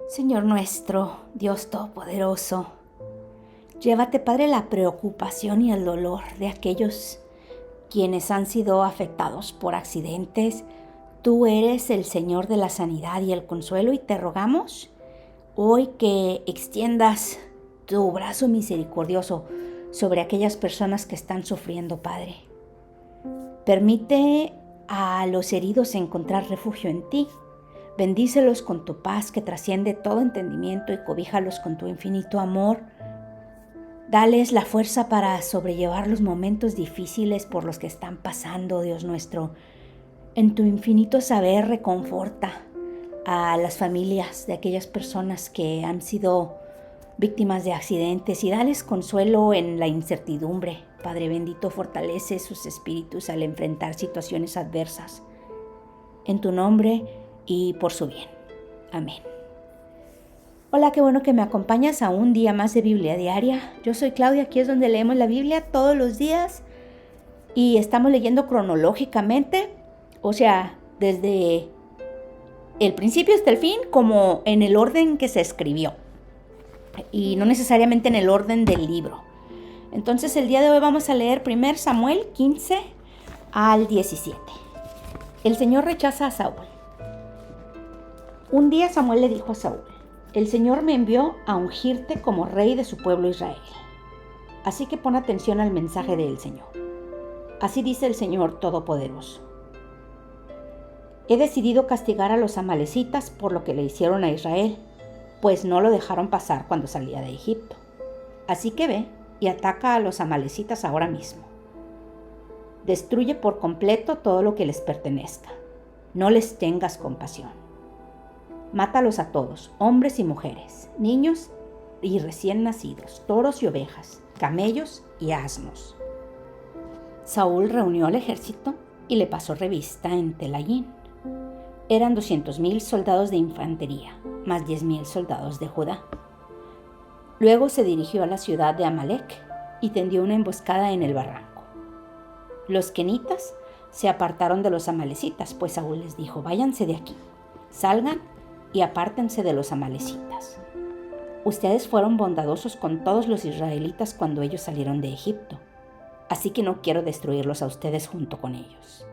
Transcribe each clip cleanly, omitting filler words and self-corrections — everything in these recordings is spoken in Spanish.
Señor nuestro, Dios Todopoderoso, llévate, Padre, la preocupación y el dolor de aquellos quienes han sido afectados por accidentes. Tú eres el Señor de la sanidad y el consuelo, y te rogamos hoy que extiendas tu brazo misericordioso sobre aquellas personas que están sufriendo, Padre. Permite a los heridos encontrar refugio en ti. Bendícelos con tu paz que trasciende todo entendimiento y cobíjalos con tu infinito amor. Dales la fuerza para sobrellevar los momentos difíciles por los que están pasando, Dios nuestro. En tu infinito saber, reconforta a las familias de aquellas personas que han sido víctimas de accidentes y dales consuelo en la incertidumbre. Padre bendito, fortalece sus espíritus al enfrentar situaciones adversas. En tu nombre y por su bien. Amén. Hola, qué bueno que me acompañas a un día más de Biblia Diaria. Yo soy Claudia, aquí es donde leemos la Biblia todos los días y estamos leyendo cronológicamente, o sea, desde el principio hasta el fin, como en el orden que se escribió y no necesariamente en el orden del libro. Entonces el día de hoy vamos a leer 1 Samuel 15 al 17. El Señor rechaza a Saúl. Un día Samuel le dijo a Saúl: el Señor me envió a ungirte como rey de su pueblo Israel. Así que pon atención al mensaje del Señor. Así dice el Señor Todopoderoso: he decidido castigar a los amalecitas por lo que le hicieron a Israel, pues no lo dejaron pasar cuando salía de Egipto. Así que ve y ataca a los amalecitas ahora mismo. Destruye por completo todo lo que les pertenezca. No les tengas compasión. Mátalos a todos, hombres y mujeres, niños y recién nacidos, toros y ovejas, camellos y asnos. Saúl reunió al ejército y le pasó revista en Telaín. Eran 200,000 soldados de infantería, más 10,000 soldados de Judá. Luego se dirigió a la ciudad de Amalec y tendió una emboscada en el barranco. Los kenitas se apartaron de los amalecitas, pues Saúl les dijo: váyanse de aquí, salgan y apártense de los amalecitas. Ustedes fueron bondadosos con todos los israelitas cuando ellos salieron de Egipto, así que no quiero destruirlos a ustedes junto con ellos.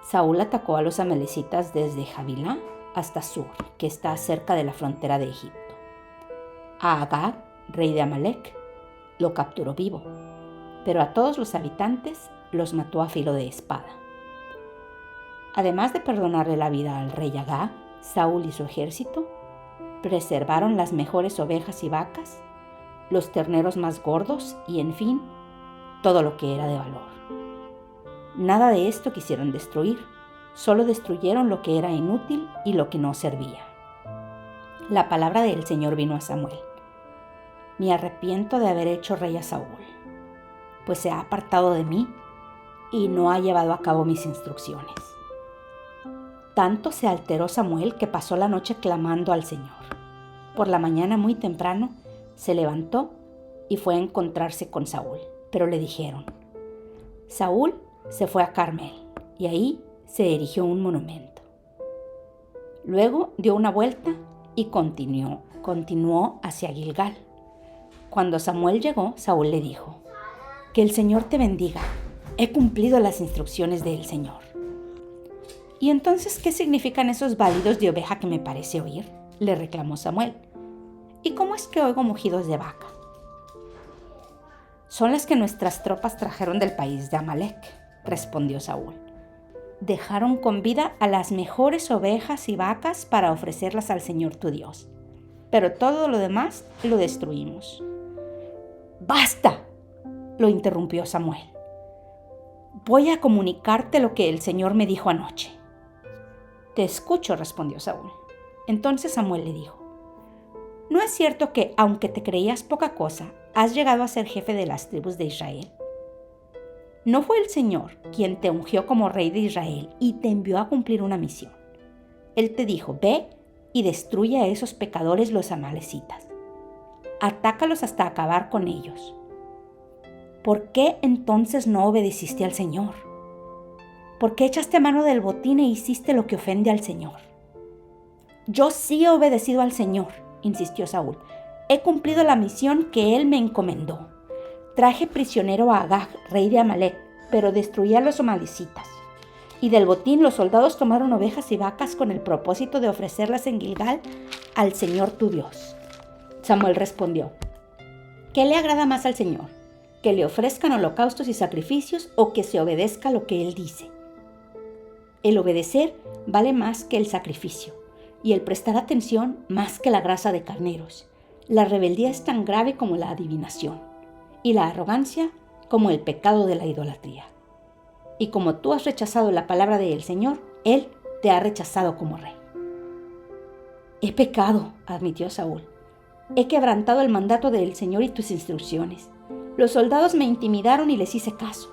Saúl atacó a los amalecitas desde Javilá hasta Sur, que está cerca de la frontera de Egipto. A Agag, rey de Amalec, lo capturó vivo, pero a todos los habitantes los mató a filo de espada. Además de perdonarle la vida al rey Agag, Saúl y su ejército preservaron las mejores ovejas y vacas, los terneros más gordos y, en fin, todo lo que era de valor. Nada de esto quisieron destruir, solo destruyeron lo que era inútil y lo que no servía. La palabra del Señor vino a Samuel: me arrepiento de haber hecho rey a Saúl, pues se ha apartado de mí y no ha llevado a cabo mis instrucciones. Tanto se alteró Samuel que pasó la noche clamando al Señor. Por la mañana muy temprano se levantó y fue a encontrarse con Saúl, pero le dijeron: Saúl se fue a Carmel y ahí se erigió un monumento. Luego dio una vuelta y continuó hacia Gilgal. Cuando Samuel llegó, Saúl le dijo: que el Señor te bendiga, he cumplido las instrucciones del Señor. ¿Y entonces qué significan esos balidos de oveja que me parece oír?, le reclamó Samuel. ¿Y cómo es que oigo mugidos de vaca? Son las que nuestras tropas trajeron del país de Amalec, respondió Saúl. Dejaron con vida a las mejores ovejas y vacas para ofrecerlas al Señor tu Dios, pero todo lo demás lo destruimos. ¡Basta!, lo interrumpió Samuel. Voy a comunicarte lo que el Señor me dijo anoche. Te escucho, respondió Saúl. Entonces Samuel le dijo: ¿no es cierto que, aunque te creías poca cosa, has llegado a ser jefe de las tribus de Israel? ¿No fue el Señor quien te ungió como rey de Israel y te envió a cumplir una misión? Él te dijo: ve y destruye a esos pecadores, los amalecitas. Atácalos hasta acabar con ellos. ¿Por qué entonces no obedeciste al Señor? ¿Por qué echaste mano del botín e hiciste lo que ofende al Señor? Yo sí he obedecido al Señor, insistió Saúl. He cumplido la misión que Él me encomendó. Traje prisionero a Agag, rey de Amalec, pero destruí a los amalecitas. Y del botín los soldados tomaron ovejas y vacas con el propósito de ofrecerlas en Gilgal al Señor tu Dios. Samuel respondió: ¿Qué le agrada más al Señor? ¿Que le ofrezcan holocaustos y sacrificios o que se obedezca lo que Él dice? El obedecer vale más que el sacrificio, y el prestar atención más que la grasa de carneros. La rebeldía es tan grave como la adivinación, y la arrogancia como el pecado de la idolatría. Y como tú has rechazado la palabra del Señor, Él te ha rechazado como rey. He pecado, admitió Saúl. He quebrantado el mandato del Señor y tus instrucciones. Los soldados me intimidaron y les hice caso.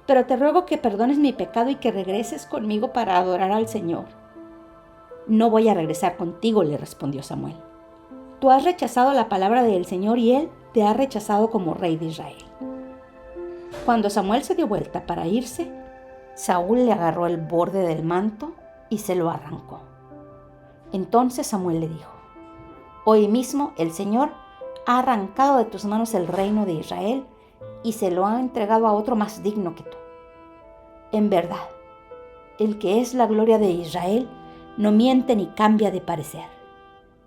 Pero te ruego que perdones mi pecado y que regreses conmigo para adorar al Señor. No voy a regresar contigo, le respondió Samuel. Tú has rechazado la palabra del Señor y Él te ha rechazado como rey de Israel. Cuando Samuel se dio vuelta para irse, Saúl le agarró el borde del manto y se lo arrancó. Entonces Samuel le dijo: Hoy mismo el Señor ha arrancado de tus manos el reino de Israel y se lo ha entregado a otro más digno que tú. En verdad, el que es la gloria de Israel no miente ni cambia de parecer,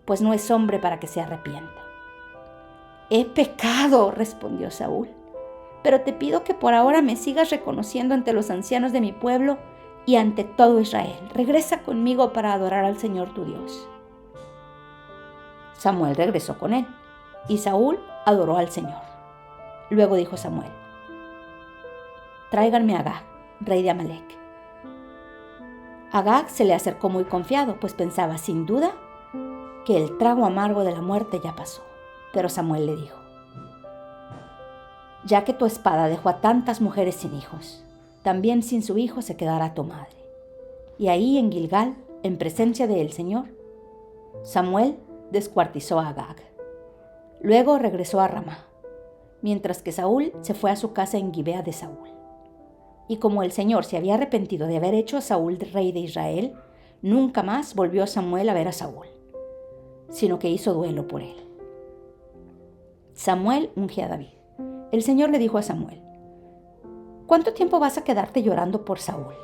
pues no es hombre para que se arrepienta. He pecado, respondió Saúl, pero te pido que por ahora me sigas reconociendo ante los ancianos de mi pueblo y ante todo Israel. Regresa conmigo para adorar al Señor tu Dios. Samuel regresó con él, y Saúl adoró al Señor. Luego dijo Samuel: Tráiganme a Agag, rey de Amalec. Agag se le acercó muy confiado, pues pensaba sin duda que el trago amargo de la muerte ya pasó. Pero Samuel le dijo: Ya que tu espada dejó a tantas mujeres sin hijos, también sin su hijo se quedará tu madre. Y ahí en Gilgal, en presencia del Señor, Samuel descuartizó a Agag. Luego regresó a Ramá, mientras que Saúl se fue a su casa en Gibea de Saúl. Y como el Señor se había arrepentido de haber hecho a Saúl rey de Israel, nunca más volvió Samuel a ver a Saúl, sino que hizo duelo por él. Samuel ungió a David. El Señor le dijo a Samuel: ¿Cuánto tiempo vas a quedarte llorando por Saúl,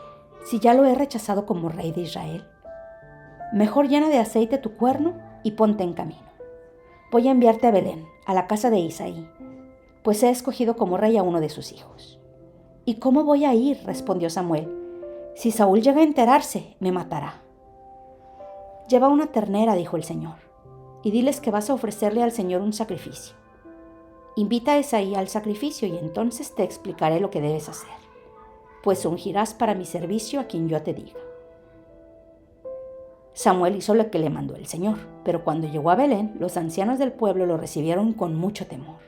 si ya lo he rechazado como rey de Israel? Mejor llena de aceite tu cuerno y ponte en camino. Voy a enviarte a Belén, a la casa de Isaí, pues he escogido como rey a uno de sus hijos. ¿Y cómo voy a ir?, respondió Samuel. Si Saúl llega a enterarse, me matará. Lleva una ternera, dijo el Señor, y diles que vas a ofrecerle al Señor un sacrificio. Invita a Isaí al sacrificio y entonces te explicaré lo que debes hacer, pues ungirás para mi servicio a quien yo te diga. Samuel hizo lo que le mandó el Señor, pero cuando llegó a Belén, los ancianos del pueblo lo recibieron con mucho temor.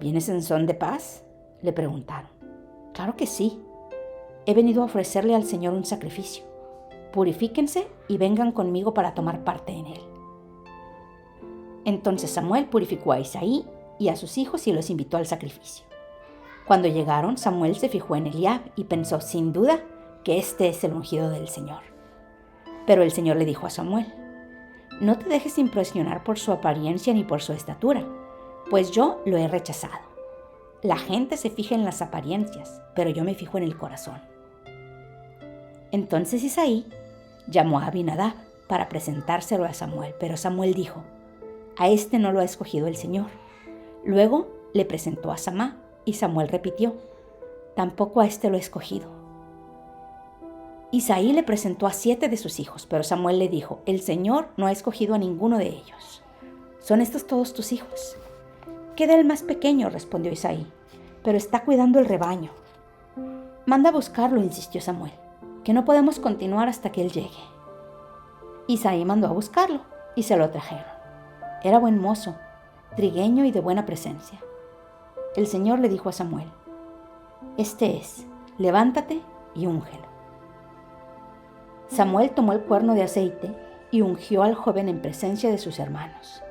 ¿Vienes en son de paz?, le preguntaron. Claro que sí. He venido a ofrecerle al Señor un sacrificio. Purifíquense y vengan conmigo para tomar parte en él. Entonces Samuel purificó a Isaí y a sus hijos y los invitó al sacrificio. Cuando llegaron, Samuel se fijó en Eliab y pensó sin duda que este es el ungido del Señor. Pero el Señor le dijo a Samuel: No te dejes impresionar por su apariencia ni por su estatura, pues yo lo he rechazado. La gente se fija en las apariencias, pero yo me fijo en el corazón. Entonces Isaí llamó a Abinadab para presentárselo a Samuel, pero Samuel dijo: A este no lo ha escogido el Señor. Luego le presentó a Samá, y Samuel repitió: Tampoco a este lo he escogido. Isaí le presentó a 7 de sus hijos, pero Samuel le dijo: El Señor no ha escogido a ninguno de ellos. ¿Son estos todos tus hijos? Queda el más pequeño, respondió Isaí, pero está cuidando el rebaño. Manda a buscarlo, insistió Samuel, que no podemos continuar hasta que él llegue. Isaí mandó a buscarlo y se lo trajeron. Era buen mozo, trigueño y de buena presencia. El Señor le dijo a Samuel: Este es, levántate y úngelo. Samuel tomó el cuerno de aceite y ungió al joven en presencia de sus hermanos.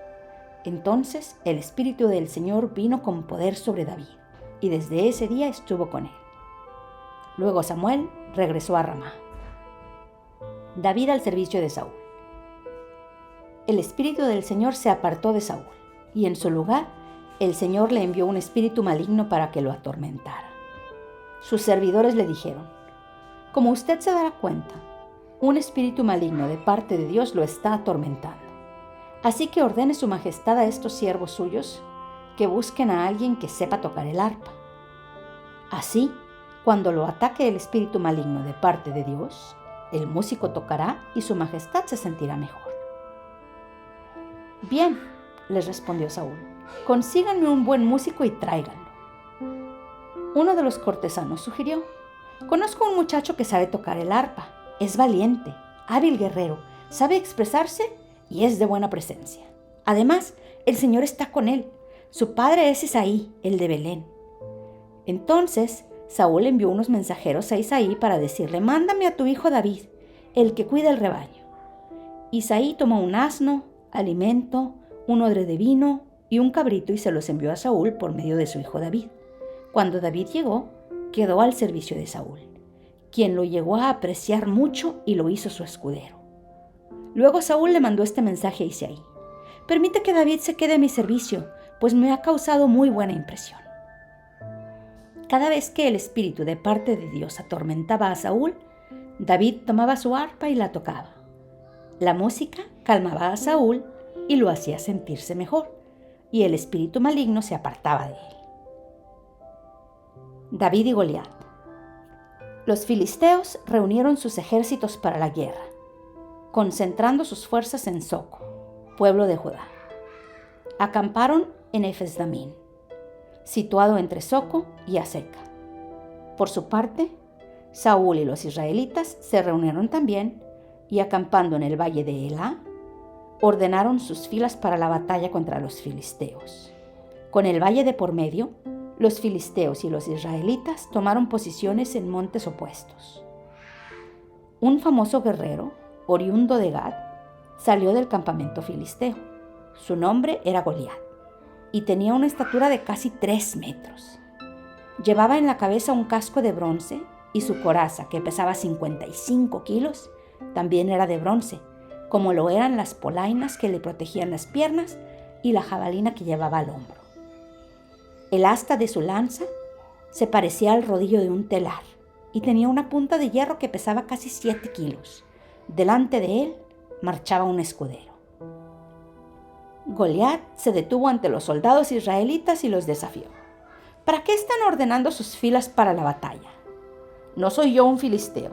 Entonces el Espíritu del Señor vino con poder sobre David, y desde ese día estuvo con él. Luego Samuel regresó a Ramá. David al servicio de Saúl. el espíritu del Señor se apartó de Saúl, y en su lugar el Señor le envió un espíritu maligno para que lo atormentara. Sus servidores le dijeron: como usted se dará cuenta, un espíritu maligno de parte de Dios lo está atormentando. Así que ordene su majestad a estos siervos suyos que busquen a alguien que sepa tocar el arpa. Así, cuando lo ataque el espíritu maligno de parte de Dios, el músico tocará y su majestad se sentirá mejor. Bien, les respondió Saúl, consíganme un buen músico y tráiganlo. Uno de los cortesanos sugirió: conozco a un muchacho que sabe tocar el arpa, es valiente, hábil guerrero, sabe expresarse y es de buena presencia. Además, el Señor está con él. Su padre es Isaí, el de Belén. Entonces Saúl envió unos mensajeros a Isaí para decirle: mándame a tu hijo David, el que cuida el rebaño. Isaí tomó un asno, alimento, un odre de vino y un cabrito y se los envió a Saúl por medio de su hijo David. Cuando David llegó, quedó al servicio de Saúl, quien lo llegó a apreciar mucho y lo hizo su escudero. Luego Saúl le mandó este mensaje a Isaí: permite que David se quede a mi servicio, pues me ha causado muy buena impresión. Cada vez que el espíritu de parte de Dios atormentaba a Saúl, David tomaba su arpa y la tocaba. La música calmaba a Saúl y lo hacía sentirse mejor, y el espíritu maligno se apartaba de él. David y Goliat. Los filisteos reunieron sus ejércitos para la guerra, concentrando sus fuerzas en Soco, pueblo de Judá. Acamparon en Efes-Damín, situado entre Soco y Azeca. Por su parte, Saúl y los israelitas se reunieron también y, acampando en el valle de Elá, ordenaron sus filas para la batalla contra los filisteos. Con el valle de por medio, los filisteos y los israelitas tomaron posiciones en montes opuestos. Un famoso guerrero, oriundo de Gad, salió del campamento filisteo. Su nombre era Goliat y tenía una estatura de casi 3 metros. Llevaba en la cabeza un casco de bronce y su coraza, que pesaba 55 kilos, también era de bronce, como lo eran las polainas que le protegían las piernas y la jabalina que llevaba al hombro. El asta de su lanza se parecía al rodillo de un telar y tenía una punta de hierro que pesaba casi 7 kilos. Delante de él marchaba un escudero. Goliat se detuvo ante los soldados israelitas y los desafió: ¿para qué están ordenando sus filas para la batalla? ¿No soy yo un filisteo?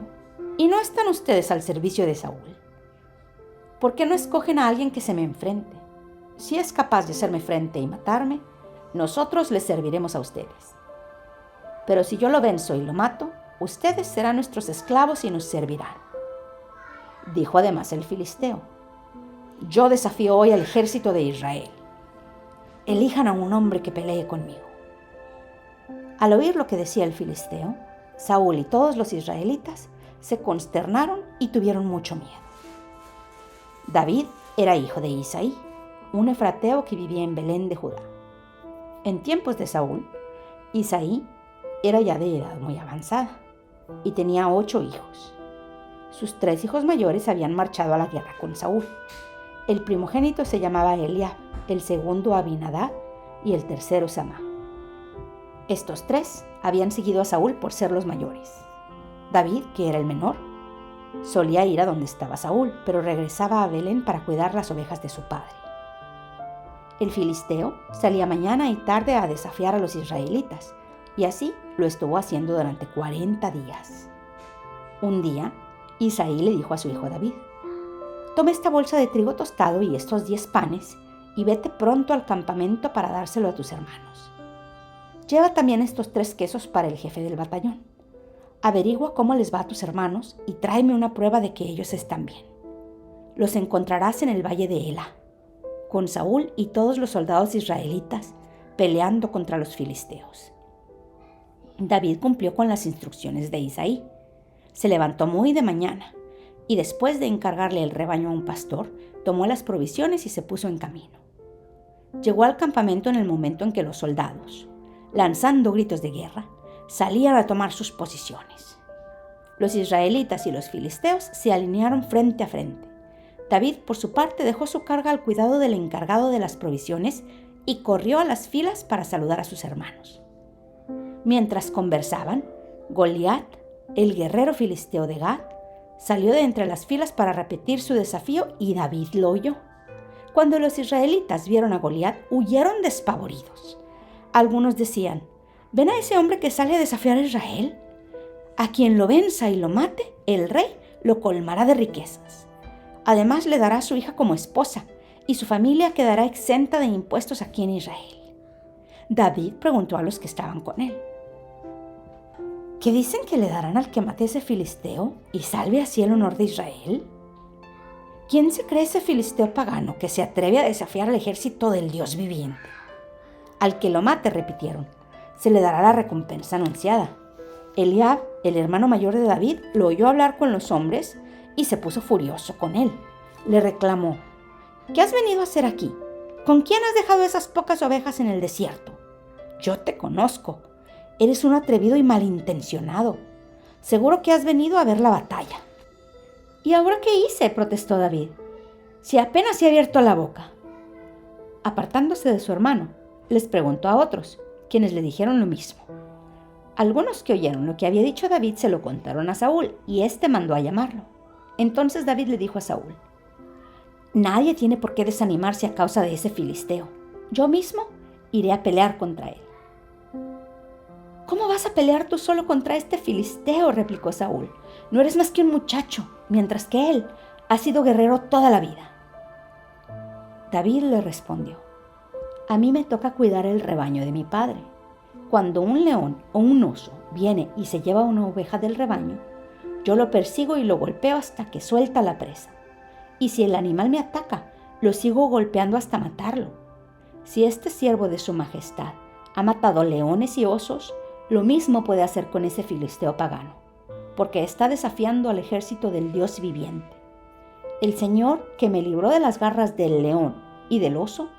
¿Y no están ustedes al servicio de Saúl? ¿Por qué no escogen a alguien que se me enfrente? Si es capaz de hacerme frente y matarme, nosotros les serviremos a ustedes. Pero si yo lo venzo y lo mato, ustedes serán nuestros esclavos y nos servirán. Dijo además el filisteo: yo desafío hoy al ejército de Israel. Elijan a un hombre que pelee conmigo. Al oír lo que decía el filisteo, Saúl y todos los israelitas se consternaron y tuvieron mucho miedo. David era hijo de Isaí, un efrateo que vivía en Belén de Judá. En tiempos de Saúl, Isaí era ya de edad muy avanzada y tenía 8 hijos. Sus 3 hijos mayores habían marchado a la guerra con Saúl. El primogénito se llamaba Eliab, el segundo Abinadab y el tercero Samá. Estos 3 habían seguido a Saúl por ser los mayores. David, que era el menor, solía ir a donde estaba Saúl, pero regresaba a Belén para cuidar las ovejas de su padre. El filisteo salía mañana y tarde a desafiar a los israelitas, y así lo estuvo haciendo durante 40 días. Un día, Isaí le dijo a su hijo David: toma esta bolsa de trigo tostado y estos 10 panes, y vete pronto al campamento para dárselo a tus hermanos. Lleva también estos 3 quesos para el jefe del batallón. Averigua cómo les va a tus hermanos y tráeme una prueba de que ellos están bien. Los encontrarás en el valle de Elá, con Saúl y todos los soldados israelitas peleando contra los filisteos. David cumplió con las instrucciones de Isaí. Se levantó muy de mañana y, después de encargarle el rebaño a un pastor, tomó las provisiones y se puso en camino. Llegó al campamento en el momento en que los soldados, lanzando gritos de guerra, salían a tomar sus posiciones. Los israelitas y los filisteos se alinearon frente a frente. David, por su parte, dejó su carga al cuidado del encargado de las provisiones y corrió a las filas para saludar a sus hermanos. Mientras conversaban, Goliat, el guerrero filisteo de Gat, salió de entre las filas para repetir su desafío y David lo oyó. Cuando los israelitas vieron a Goliat, huyeron despavoridos. Algunos decían: «¿Ven a ese hombre que sale a desafiar a Israel? A quien lo venza y lo mate, el rey lo colmará de riquezas. Además le dará a su hija como esposa, y su familia quedará exenta de impuestos aquí en Israel». David preguntó a los que estaban con él: ¿qué dicen que le darán al que mate a ese filisteo y salve así el honor de Israel? ¿Quién se cree ese filisteo pagano que se atreve a desafiar al ejército del Dios viviente? Al que lo mate, repitieron, se le dará la recompensa anunciada. Eliab, el hermano mayor de David, lo oyó hablar con los hombres y se puso furioso con él. Le reclamó: «¿Qué has venido a hacer aquí? ¿Con quién has dejado esas pocas ovejas en el desierto? Yo te conozco. Eres un atrevido y malintencionado. Seguro que has venido a ver la batalla». «¿Y ahora qué hice?», protestó David, «si apenas he abierto la boca». Apartándose de su hermano, les preguntó a otros, quienes le dijeron lo mismo. Algunos que oyeron lo que había dicho David se lo contaron a Saúl, y éste mandó a llamarlo. Entonces David le dijo a Saúl: «Nadie tiene por qué desanimarse a causa de ese filisteo. Yo mismo iré a pelear contra él». «¿Cómo vas a pelear tú solo contra este filisteo?», replicó Saúl. «No eres más que un muchacho, mientras que él ha sido guerrero toda la vida». David le respondió: «A mí me toca cuidar el rebaño de mi padre. Cuando un león o un oso viene y se lleva una oveja del rebaño, yo lo persigo y lo golpeo hasta que suelta la presa. Y si el animal me ataca, lo sigo golpeando hasta matarlo. Si este siervo de su majestad ha matado leones y osos, lo mismo puede hacer con ese filisteo pagano, porque está desafiando al ejército del Dios viviente. El Señor, que me libró de las garras del león y del oso,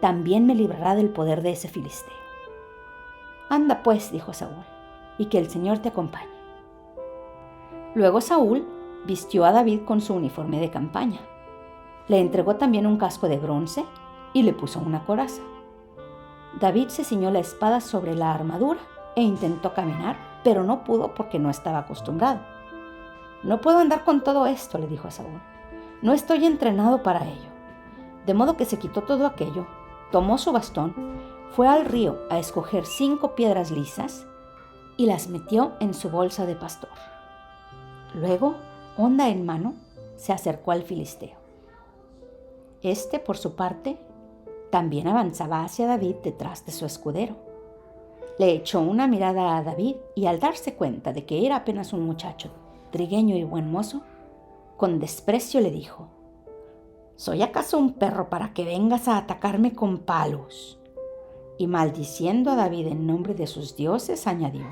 también me librará del poder de ese filisteo». «Anda pues», dijo Saúl, «y que el Señor te acompañe». Luego Saúl vistió a David con su uniforme de campaña. Le entregó también un casco de bronce y le puso una coraza. David se ciñó la espada sobre la armadura e intentó caminar, pero no pudo porque no estaba acostumbrado. «No puedo andar con todo esto», le dijo a Saúl. «No estoy entrenado para ello». De modo que se quitó todo aquello, tomó su bastón, fue al río a escoger 5 piedras lisas y las metió en su bolsa de pastor. Luego, honda en mano, se acercó al filisteo. Este, por su parte, también avanzaba hacia David detrás de su escudero. Le echó una mirada a David y, al darse cuenta de que era apenas un muchacho trigueño y buen mozo, con desprecio le dijo: «¿Soy acaso un perro para que vengas a atacarme con palos?». Y maldiciendo a David en nombre de sus dioses, añadió: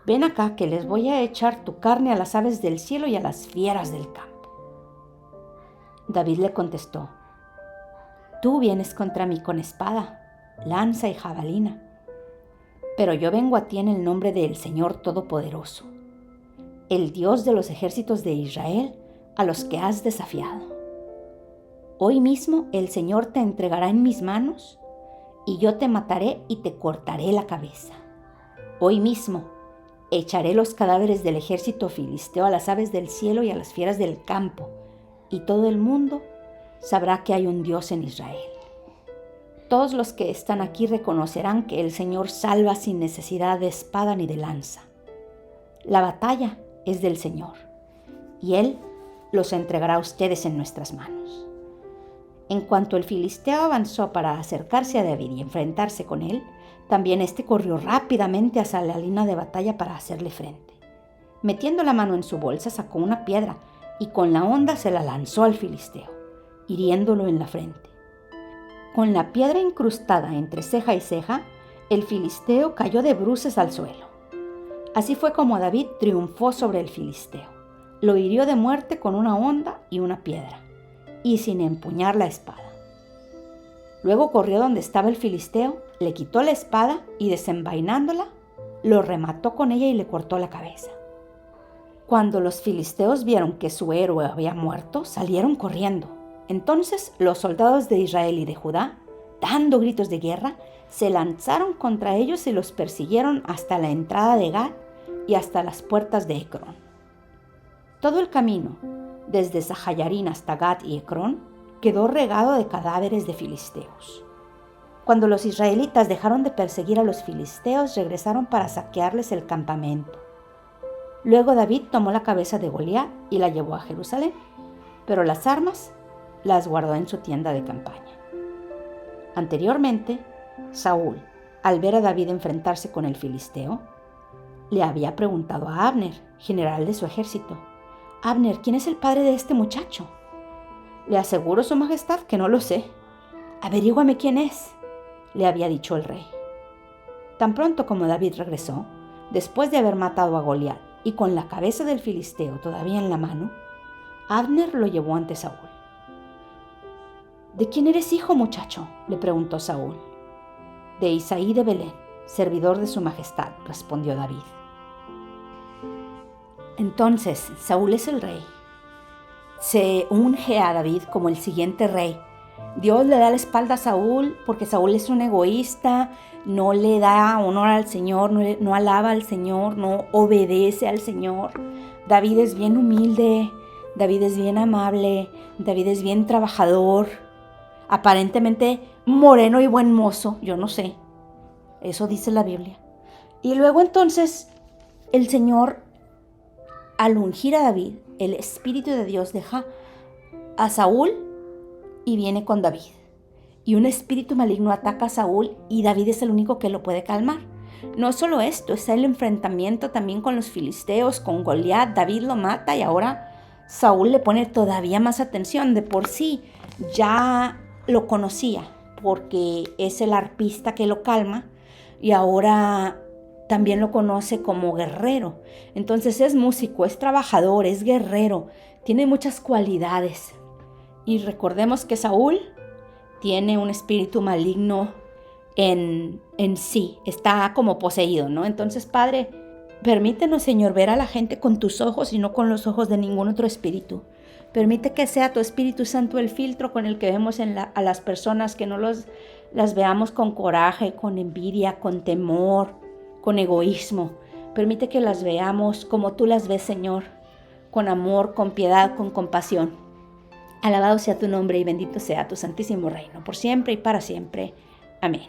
«Ven acá que les voy a echar tu carne a las aves del cielo y a las fieras del campo». David le contestó: «Tú vienes contra mí con espada, lanza y jabalina, pero yo vengo a ti en el nombre del Señor Todopoderoso, el Dios de los ejércitos de Israel, a los que has desafiado. Hoy mismo el Señor te entregará en mis manos, y yo te mataré y te cortaré la cabeza. Hoy mismo echaré los cadáveres del ejército filisteo a las aves del cielo y a las fieras del campo, y todo el mundo sabrá que hay un Dios en Israel. Todos los que están aquí reconocerán que el Señor salva sin necesidad de espada ni de lanza. La batalla es del Señor, y Él los entregará a ustedes en nuestras manos». En cuanto el filisteo avanzó para acercarse a David y enfrentarse con él, también éste corrió rápidamente hacia la línea de batalla para hacerle frente. Metiendo la mano en su bolsa, sacó una piedra y con la honda se la lanzó al filisteo, hiriéndolo en la frente. Con la piedra incrustada entre ceja y ceja, el filisteo cayó de bruces al suelo. Así fue como David triunfó sobre el filisteo. Lo hirió de muerte con una honda y una piedra, y sin empuñar la espada. Luego corrió donde estaba el filisteo, le quitó la espada y, desenvainándola, lo remató con ella y le cortó la cabeza. Cuando los filisteos vieron que su héroe había muerto, salieron corriendo. Entonces los soldados de Israel y de Judá, dando gritos de guerra, se lanzaron contra ellos y los persiguieron hasta la entrada de Gat y hasta las puertas de Ecrón. Todo el camino, desde Sahayarín hasta Gat y Ecrón, quedó regado de cadáveres de filisteos. Cuando los israelitas dejaron de perseguir a los filisteos, regresaron para saquearles el campamento. Luego David tomó la cabeza de Goliat y la llevó a Jerusalén, pero las armas las guardó en su tienda de campaña. Anteriormente, Saúl, al ver a David enfrentarse con el filisteo, le había preguntado a Abner, general de su ejército: «Abner, ¿quién es el padre de este muchacho?» «Le aseguro, su majestad, que no lo sé». «Averíguame quién es», le había dicho el rey. Tan pronto como David regresó, después de haber matado a Goliat y con la cabeza del filisteo todavía en la mano, Abner lo llevó ante Saúl. «¿De quién eres hijo, muchacho?», le preguntó Saúl. «De Isaí de Belén, servidor de su majestad», respondió David. Entonces Saúl es el rey. Se unge a David como el siguiente rey. Dios le da la espalda a Saúl porque Saúl es un egoísta, no le da honor al Señor, no alaba al Señor, no obedece al Señor. David es bien humilde, David es bien amable, David es bien trabajador, aparentemente moreno y buen mozo, yo no sé. Eso dice la Biblia. Y luego entonces el Señor, al ungir a David, el Espíritu de Dios deja a Saúl y viene con David. Y un espíritu maligno ataca a Saúl y David es el único que lo puede calmar. No solo esto, está el enfrentamiento también con los filisteos, con Goliat. David lo mata y ahora Saúl le pone todavía más atención. De por sí ya lo conocía porque es el arpista que lo calma y ahora también lo conoce como guerrero. Entonces es músico, es trabajador, es guerrero, tiene muchas cualidades. Y recordemos que Saúl tiene un espíritu maligno en sí, está como poseído, ¿no? Entonces, Padre, permítenos, Señor, ver a la gente con tus ojos y no con los ojos de ningún otro espíritu. Permite que sea tu Espíritu Santo el filtro con el que vemos a las personas, que no las veamos con coraje, con envidia, con temor, con egoísmo. Permite que las veamos como tú las ves, Señor, con amor, con piedad, con compasión. Alabado sea tu nombre y bendito sea tu santísimo reino, por siempre y para siempre. Amén.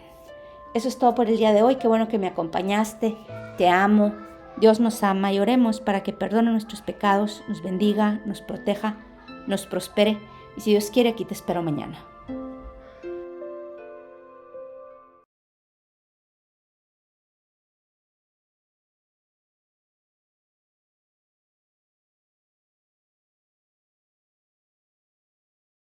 Eso es todo por el día de hoy. Qué bueno que me acompañaste. Te amo. Dios nos ama y oremos para que perdone nuestros pecados, nos bendiga, nos proteja, nos prospere. Y si Dios quiere, aquí te espero mañana.